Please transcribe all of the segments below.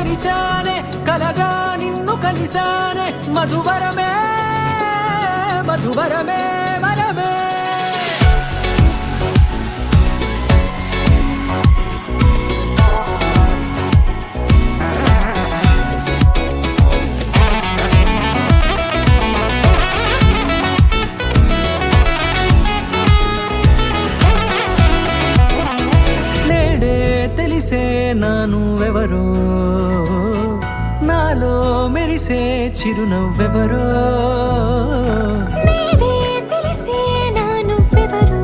మరిచానే కలగా నిన్ను కలిసానే మధువరమే మధువరమే వరమే నానువెవరో నాలో మెరిసే చిరునవ్వెవరో నేడే తెలిసే నానువెవరో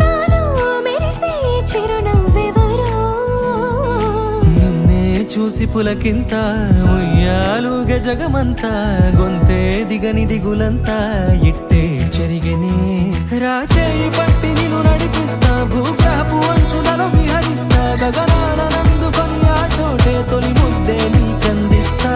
నాలో మెరిసే చిరునవ్వెవరో నిన్నే చూసి పులకింత ఉయ్యాలుగ జగమంతా గొంతే దిగని దిగులంతా ఇట్టే చెరిగనే రాచేయి పట్టి నిన్ను నడిపిస్తా భూగ్రహపు అంచులలో విహరిస్తా గగనానందుకొని ఆ చోటే తొలి ముద్దే నీకందిస్తా.